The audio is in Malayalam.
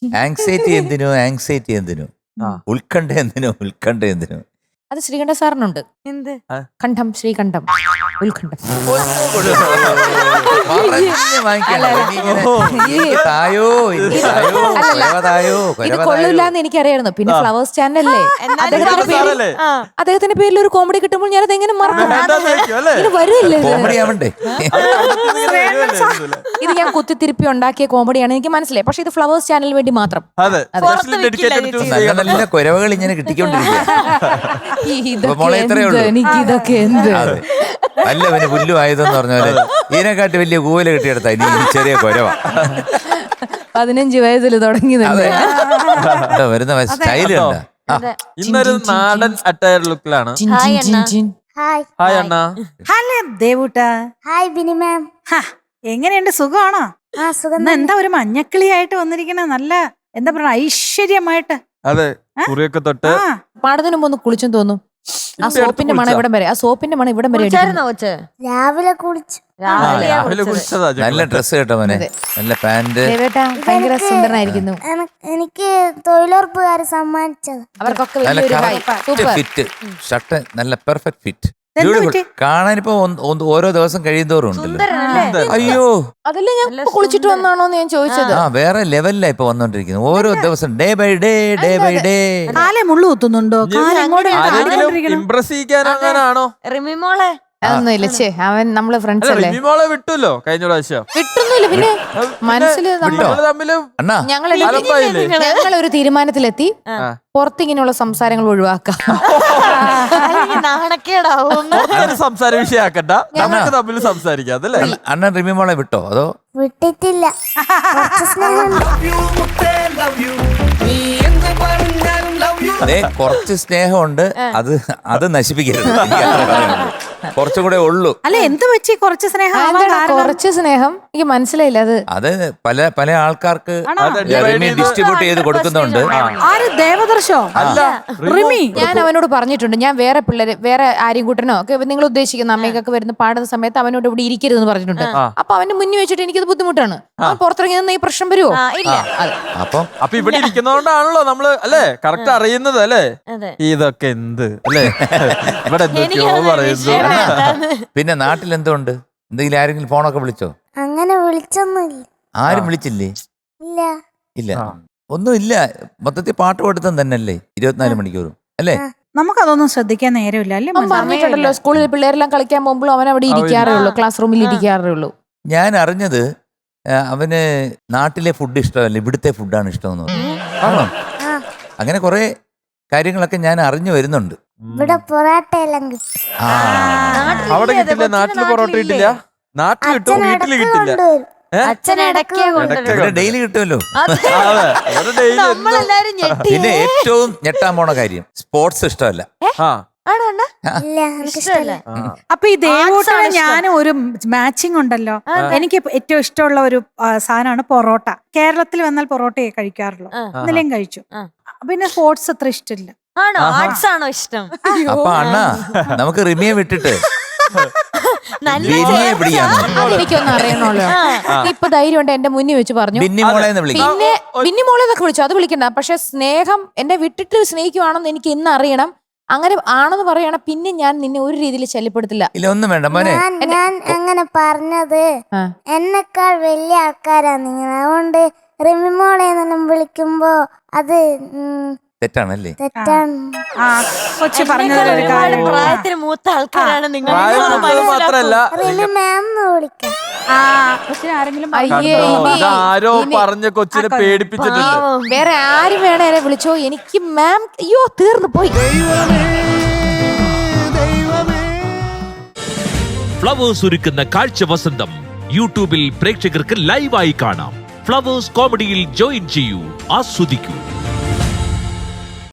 ആങ്സൈറ്റി എന്തിനു ഉത്കണ്ഠ എന്തിനു അത് ശ്രീകണ്ഠ സാറിനുണ്ട്. എന്ത് കണ്ഠം, ശ്രീകണ്ഠം, ഉത്കണ്ഠം. ഇത് കൊള്ളൂലെന്ന് എനിക്കറിയായിരുന്നു. പിന്നെ ഫ്ലവേഴ്സ് ചാനലല്ലേ, അദ്ദേഹത്തിന്റെ പേരിൽ ഒരു കോമഡി കിട്ടുമ്പോൾ ഞാനത് എങ്ങനെ മറക്കും? ഇത് വരില്ലേ? ഇത് ഞാൻ കുത്തിത്തിരിപ്പി ഉണ്ടാക്കിയ കോമഡിയാണ്, എനിക്ക് മനസ്സിലായി. പക്ഷെ ഇത് ഫ്ലവേഴ്സ് ചാനലിന് വേണ്ടി മാത്രം. നല്ല കുരവകൾ ഇങ്ങനെ കിട്ടിക്കൊണ്ടിരിക്കുക. എനിക്കിതൊക്കെ എന്ത് അല്ല പിന്നെ പുല്ലു ആയതെന്ന് പറഞ്ഞാല് ഇതിനെക്കാട്ടി വലിയ കൂവല കിട്ടിയെടുത്ത ഇനി ചെറിയ കുരവ. 15 വയസ്സിൽ തുടങ്ങി വരുന്ന സ്റ്റൈല് ഇന്നൊരു നാടൻ അറ്റയർ ലുക്കിലാണ്. ഹായ് അണ്ണ. ഹലോ ദേവൂട്ടാ. ഹായ് ബിനി മാം. എങ്ങനെയുണ്ട്, സുഖമാണോ? സുഖം. എന്താ ഒരു മഞ്ഞക്കിളിയായിട്ട് വന്നിരിക്കണ, നല്ല എന്താ പറയാ ഐശ്വര്യമായിട്ട്. അതെ, കുറിയൊക്കെ തൊട്ട് പാടത്തിന് മുമ്പ് ഒന്ന് കുളിച്ചും തോന്നും. ആ സോപ്പിന്റെ മണം ഇവിടം വരെ, രാവിലെ കുളിച്ചു. രാവിലെ കുളിച്ചതാ. നല്ല ഡ്രസ് കേട്ടോ മോനെ, നല്ല പാന്റ്. ഭയങ്കര സുന്ദരനായിരിക്കുന്നു. എനിക്ക് തൊഴിലുറപ്പുകാർ സമ്മാനിച്ചത്. അവർക്കൊക്കെ നല്ല ഫിറ്റ് ഷർട്ട്, നല്ല പെർഫെക്റ്റ് ഫിറ്റ്. കാണാനിപ്പോ ഓരോ ദിവസം കഴിയുന്തോറും ഉണ്ടല്ലോ. അയ്യോ, അതല്ലേ ഞാൻ കുളിച്ചിട്ട് വന്നാണോന്ന് ഞാൻ ചോദിച്ചത്. ആ വേറെ ലെവലിലാ ഇപ്പൊ വന്നോണ്ടിരിക്കുന്നത്. ഓരോ ദിവസം ഡേ ബൈ ഡേ. കാലെ മുള്ളു കുത്തുന്നുണ്ടോ? ഇംപ്രസ് ചെയ്യാനാണോ റിമിമോളെ? അതൊന്നുമില്ല, ചേ അവൻ നമ്മള് ഫ്രണ്ട്സ് അല്ലേ. റിമിമോളെ വിട്ടല്ലോ കഴിഞ്ഞ പ്രാവശ്യം. വിട്ടൊന്നുമില്ല, പിന്നെ മനസ്സില് ഞങ്ങളൊരു തീരുമാനത്തിലെത്തി, പുറത്തിങ്ങനെയുള്ള സംസാരങ്ങൾ ഒഴിവാക്കാം. നാണക്കേടാവും. സംസാര വിഷയാക്കണ്ട, നമുക്ക് തമ്മിൽ സംസാരിക്കാം അതല്ലേ. അണ്ണൻ റിമിമോളെ വിട്ടോ അതോ? വിട്ടിട്ടില്ല. കുറച്ച് സ്നേഹമുണ്ട്, അത് നശിപ്പിക്കരുത്. കുറച്ചുകൂടെ ഉള്ളൂ. അല്ല എന്ത് വെച്ച് കുറച്ച് സ്നേഹം? കുറച്ച് സ്നേഹം എനിക്ക് മനസ്സിലായില്ല. അത് പല ആൾക്കാർക്ക് ഡിസ്ട്രിബ്യൂട്ട് ചെയ്ത് കൊടുക്കുന്നുണ്ട്. ദേവദർശോ അല്ല റിമി. ഞാൻ അവനോട് പറഞ്ഞിട്ടുണ്ട്, ഞാൻ വേറെ ആരെയും കൂട്ടനോ ഒക്കെ നിങ്ങൾ ഉദ്ദേശിക്കുന്ന അമ്മയ്ക്കൊക്കെ വരുന്ന പാടുന്ന സമയത്ത് അവനോട് ഇവിടെ ഇരിക്കരുതെന്ന് പറഞ്ഞിട്ടുണ്ട്. അപ്പൊ അവന്റെ മുന്നിൽ വെച്ചിട്ട് എനിക്കത് ബുദ്ധിമുട്ടാണ്. പുറത്തിറങ്ങി നിന്ന് ഈ പ്രശ്നം വരുമോ? അപ്പൊ ഇവിടെ ഇരിക്കുന്നോണ്ടാണല്ലോ നമ്മള് അല്ലേ കറക്റ്റ് അറിയുന്നത് അല്ലേ. ഇതൊക്കെ എന്ത് അല്ലേ, ഇവിടെ എന്തൊക്കെയോ പറയുന്നു. പിന്നെ നാട്ടിൽ എന്തുകൊണ്ട്? എന്തെങ്കിലും ആരെങ്കിലും ഫോണൊക്കെ വിളിച്ചോ? അങ്ങനെ വിളിച്ചൊന്നുമില്ല. ആരും വിളിച്ചില്ലേ? ഇല്ല, ഒന്നുമില്ല. മൊത്തത്തിൽ പാട്ട് പഠിത്തം തന്നെയല്ലേ 24 മണിക്കൂറും അല്ലേ. നമുക്കതൊന്നും ശ്രദ്ധിക്കാൻ നേരമില്ല അല്ലേ. പറഞ്ഞിട്ടുണ്ടല്ലോ, സ്കൂളിൽ പിള്ളേരെല്ലാം കളിക്കാൻ പോകുമ്പോഴും അവൻ അവിടെ ഇരിക്കാറേ ഉള്ളൂ, ക്ലാസ് റൂമിൽ ഇരിക്കാറേ ഉള്ളൂ. ഞാൻ അറിഞ്ഞത് അവന് നാട്ടിലെ ഫുഡ് ഇഷ്ടമല്ല, ഇവിടുത്തെ ഫുഡാണ് ഇഷ്ടമെന്ന് പറഞ്ഞു. അങ്ങനെ കുറെ കാര്യങ്ങളൊക്കെ ഞാൻ അറിഞ്ഞു വരുന്നുണ്ട്. ഇവിടെ പൊറോട്ട എല്ലാം അവിടെ കിട്ടില്ല, നാട്ടില് പൊറോട്ട കിട്ടില്ല. നാട്ടിൽ കിട്ടും, വീട്ടില് കിട്ടില്ല. ഡെയിലി കിട്ടുമല്ലോ. പിന്നെ ഏറ്റവും ഞെട്ടാൻ പോണ കാര്യം സ്പോർട്സ് ഇഷ്ടമല്ല. അപ്പൊ ഈ ദേവൂട്ടന് ഞാൻ ഒരു മാച്ചിങ് ഉണ്ടല്ലോ. എനിക്ക് ഏറ്റവും ഇഷ്ടമുള്ള ഒരു സാധനമാണ് പൊറോട്ട. കേരളത്തിൽ വന്നാൽ പൊറോട്ടയെ കഴിക്കാറുള്ളൂ, ഇന്നലെയും കഴിച്ചു. പിന്നെ സ്പോർട്സ് അത്ര ഇഷ്ടമില്ല. ആണോ ഇഷ്ടം? അപ്പൊ അണ്ണാ നമുക്ക് റിമിയെ വിട്ടിട്ട് എനിക്കൊന്നും അറിയണല്ലോ. ഇപ്പൊ ധൈര്യം ഉണ്ട് എന്റെ മുന്നിൽ വെച്ച് പറഞ്ഞു. പിന്നെ ബിന്നിമോളെ എന്നൊക്കെ വിളിച്ചു, അത് വിളിക്കണ്ട. പക്ഷെ സ്നേഹം എന്നെ വിട്ടിട്ട് സ്നേഹിക്കുവാണെന്ന് എനിക്ക് ഇന്ന് അറിയണം. അങ്ങനെ ആണെന്ന് പറയണം, പിന്നെ ഞാൻ നിന്നെ ഒരു രീതിയിൽ ശല്യപ്പെടുത്തില്ല. ഒന്നും വേണ്ട മോനെ. ഞാൻ അങ്ങനെ പറഞ്ഞത് എന്നെക്കാൾ വലിയ ആൾക്കാരാണ് നിങ്ങൾ, അതുകൊണ്ട് റിമിമോളെ വിളിക്കുമ്പോ അത് തെറ്റാണല്ലേ? തെറ്റാണ്. കൊച്ചു പറഞ്ഞത് പ്രായത്തിന് മൂത്ത ആൾക്കാരാണ് നിങ്ങൾ. ആരോ പറഞ്ഞ കൊച്ചിനെ പേടിപ്പിച്ചിട്ടുണ്ട്. വേറെ ആരും വേണേ വിളിച്ചോ, എനിക്ക് മാം അയ്യോ തീർന്നു പോയി. ഫ്ലവേഴ്സ് ഒരുക്കുന്ന കാഴ്ച വസന്തം യൂട്യൂബിൽ പ്രേക്ഷകർക്ക് ലൈവായി കാണാം. ഫ്ലവേഴ്സ് കോമഡിയിൽ ജോയിൻ ചെയ്യൂ, ആസ്വദിക്കൂ.